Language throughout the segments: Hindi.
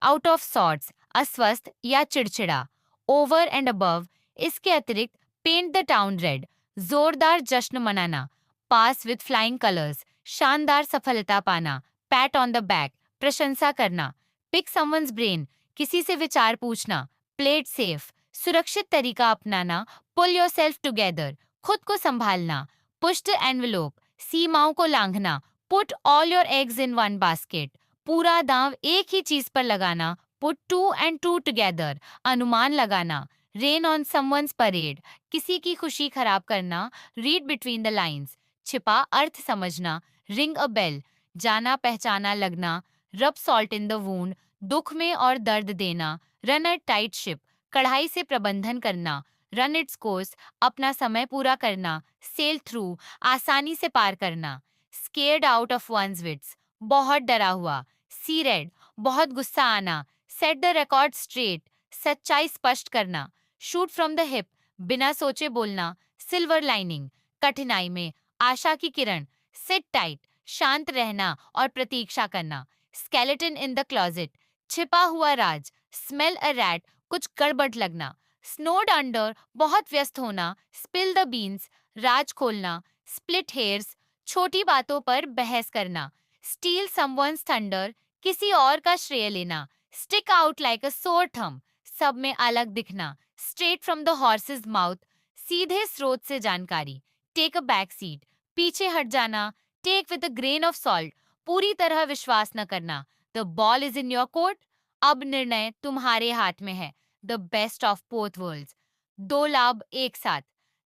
आउट ऑफ सॉर्ट्स, अस्वस्थ या चिड़चिड़ा। ओवर एंड अबव, इसके अतिरिक्त पेंट द टाउन रेड, जोरदार जश्न मनाना। पास विद फ्लाइंग कलर्स, शानदार सफलता पाना। पैट ऑन द बैक, प्रशंसा करना। पिक समवंस ब्रेन, किसी से विचार पूछना। प्ले इट सेफ, सुरक्षित तरीका अपनाना। पुल योर सेल्फ टुगेदर, खुद को संभालना। पुश द एनवेलोप, सीमाओं को लांघना। Put all your eggs in one basket, पूरा दांव एक ही चीज पर लगाना। Put two and two together, अनुमान लगाना। रेन ऑन समवंस परेड, किसी की खुशी खराब करना। रीड बिटवीन द लाइंस, छिपा अर्थ समझना। रिंग अ बेल, जाना पहचाना लगना। रब सॉल्ट इन द वूंड, दुख में और दर्द देना। रन अ टाइट शिप, कढ़ाई से प्रबंधन करना। रन इट्स कोर्स, अपना समय पूरा करना। सेल थ्रू, आसानी से पार करना। Scared out of one's wits, बहुत डरा हुआ। सी रेड, बहुत गुस्सा आना। सेट द रिकॉर्ड स्ट्रेट, सच्चाई स्पष्ट करना। शूट फ्रॉम द हिप, बिना सोचे बोलना। सिल्वर लाइनिंग, कठिनाई में आशा की किरण। सिट टाइट, शांत रहना और प्रतीक्षा करना। स्केलेटन इन द क्लोजेट, छिपा हुआ राज। स्मेल अ रैट, कुछ गड़बड़ लगना। स्नोड अंडर, बहुत व्यस्त होना। स्पिल द बीन्स, राज खोलना। स्प्लिट हेयर्स, छोटी बातों पर बहस करना। स्टील समवंस थंडर, किसी और का श्रेय लेना। स्टिक आउट लाइक अ सोर थंब, सब में अलग दिखना। Straight from the horses mouth, सीधे स्रोत से जानकारी। टेक अ बैक सीट, पीछे हट जाना। Take with a grain of salt, पूरी तरह विश्वास न करना। The ball is in your court, अब निर्णय तुम्हारे हाथ में है। The best of both worlds, दो लाभ एक साथ।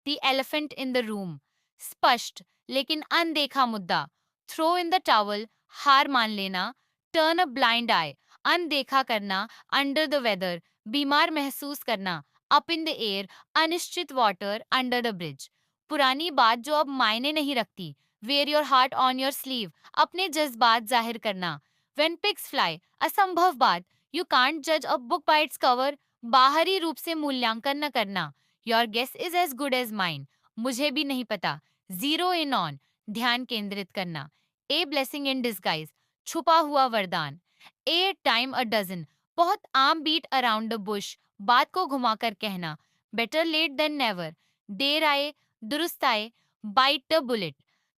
The elephant in the room, स्पष्ट लेकिन अनदेखा मुद्दा। थ्रो इन द टॉवल, हार मान लेना। टर्न अ ब्लाइंड आई, अनदेखा करना। अंडर द वेदर, बीमार महसूस करना। अप इन द एयर, अनिश्चित वाटर अंडर द ब्रिज, पुरानी बात जो अब मायने नहीं रखती। Wear your heart on your sleeve, अपने जज्बात जाहिर करना। व्हेन पिग्स फ्लाई, असंभव बात। यू कांट जज a book by its cover, बाहरी रूप से मूल्यांकन न करना। Your guess is as good as mine, मुझे भी नहीं पता। जीरो इन ऑन, ध्यान केंद्रित करना। ए ब्लेसिंग इन डिस्गाइज, छुपा हुआ वरदान। ए टाइम अ डजन, बहुत आम बीट अराउंड द बुश, बात को घुमाकर कहना। बेटर लेट देन नेवर, देर आए दुरुस्त आए। बाइट द बुलेट,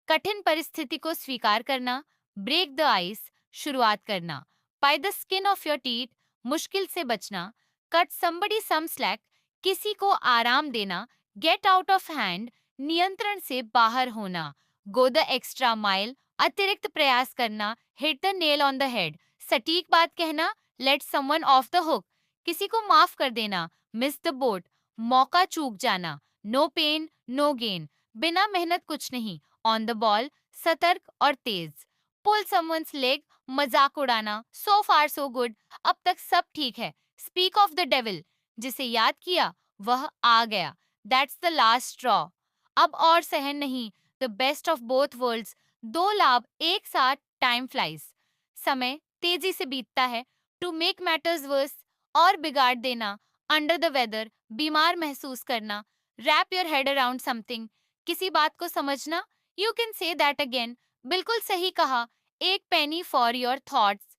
कठिन परिस्थिति को स्वीकार करना। ब्रेक द आइस, शुरुआत करना। By the skin of your teeth, मुश्किल से बचना। कट somebody some slack, किसी को आराम देना। गेट आउट ऑफ हैंड, नियंत्रण से बाहर होना। गो द एक्स्ट्रा माइल, अतिरिक्त प्रयास करना। Hit the nail on the head, सटीक बात कहना। Let someone off the hook, किसी को माफ कर देना। मिस द बोट, मौका चूक जाना। नो पेन नो गेन, बिना मेहनत कुछ नहीं। ऑन द बॉल, सतर्क और तेज। पुल समवंस लेग, मजाक उड़ाना। सो फार सो गुड, अब तक सब ठीक है। स्पीक ऑफ द डेविल, जिसे याद किया वह आ गया। दैट्स द लास्ट स्ट्रॉ, अब और सहन नहीं। The best of both worlds, दो लाभ एक साथ। टाइम फ्लाइज, समय तेजी से बीतता है। टू मेक मैटर्स वर्स, और बिगाड़ देना। अंडर द वेदर, बीमार महसूस करना। Wrap your head around something, किसी बात को समझना। You can say that again, बिल्कुल सही कहा। एक पेनी फॉर योर थॉट्स,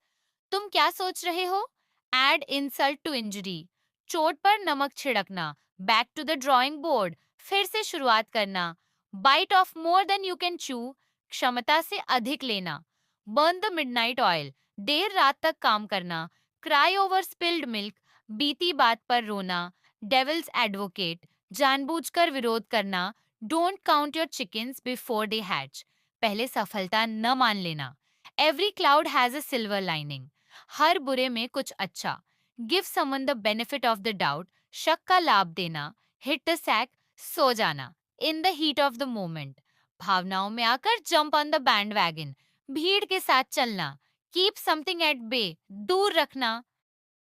तुम क्या सोच रहे हो। एड इंसल्ट टू इंजरी, चोट पर नमक छिड़कना। Back to the drawing board, फिर से शुरुआत करना। Bite off more than you can chew, क्षमता से अधिक लेना। बर्न द मिडनाइट ऑयल, देर रात तक काम करना। क्राई ओवर स्पिल्ड मिल्क, बीती बात पर रोना। डेविल्स एडवोकेट, जानबूझकर विरोध करना। Don't count your chickens before they hatch, पहले सफलता न मान लेना। Every cloud has a silver lining, हर बुरे में कुछ अच्छा। Give someone the benefit of the doubt, शक का लाभ देना। हिट द सैक, सो जाना। In the heat of the moment, भावनाओं में आकर jump on the bandwagon, भीड़ के साथ चलना। कीप समथिंग एट बे, दूर रखना।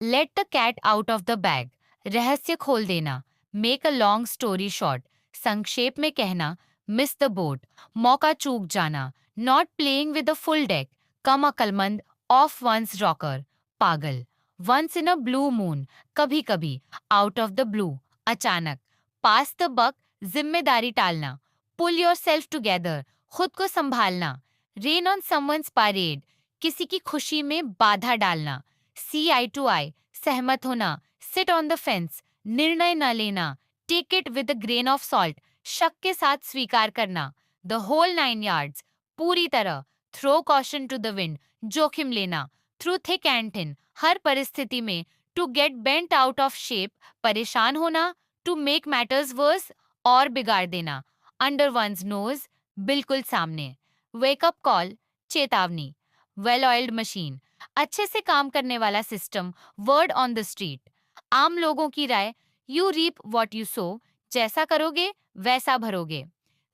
Let the cat out of the bag, रहस्य खोल देना। Make a long story short, संक्षेप में कहना। मिस द बोट, मौका चूक जाना। Not playing with a full deck, कम अकलमंद। ऑफ वंस रॉकर, पागल। Once in a blue moon, कभी कभी। आउट ऑफ द ब्लू, अचानक। पास द बक, जिम्मेदारी टालना। पुल योर सेल्फ टुगेदर, खुद को संभालना। रेन ऑन समवंस परेड, किसी की खुशी में बाधा डालना। सी आई टू आई, सहमत होना, सिट ऑन द फेंस, निर्णय न लेना, take it with a grain of salt, शक के साथ स्वीकार करना, द होल 9 यार्ड्स, पूरी तरह, throw caution to the wind, जोखिम लेना, थ्रू थिक एंड थिन, हर परिस्थिति में, to get bent out of shape, परेशान होना, टू मेक मैटर्स वर्स, और बिगाड़ देना, अंडर वंस नोज, बिल्कुल सामने, वेकअप कॉल, चेतावनी, वेल ऑयल्ड मशीन, अच्छे से काम करने वाला system, word on the street, आम लोगों की राय, you reap what you sow, जैसा करोगे वैसा भरोगे,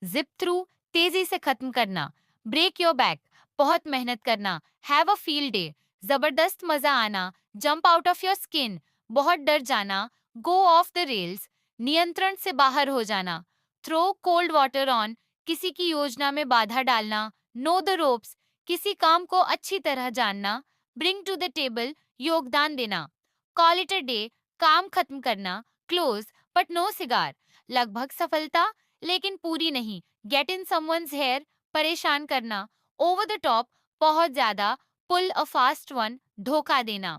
जिप थ्रू, तेजी से खत्म करना, ब्रेक योर बैक, बहुत मेहनत करना, हैव अ फील्ड डे, जबरदस्त मजा आना, jump out of your skin, बहुत डर जाना, गो ऑफ द रेल्स, नियंत्रण से बाहर हो जाना, थ्रो कोल्ड वाटर ऑन, किसी की योजना में बाधा डालना, नो द रोप्स, किसी काम को अच्छी तरह जानना, ब्रिंग टू द टेबल, योगदान देना, कॉल इट अ डे, काम खत्म करना, क्लोज बट नो सिगार, लगभग सफलता लेकिन पूरी नहीं, गेट इन समवन्स हेयर, परेशान करना, ओवर द टॉप, बहुत ज्यादा, पुल अ फास्ट वन, धोखा देना,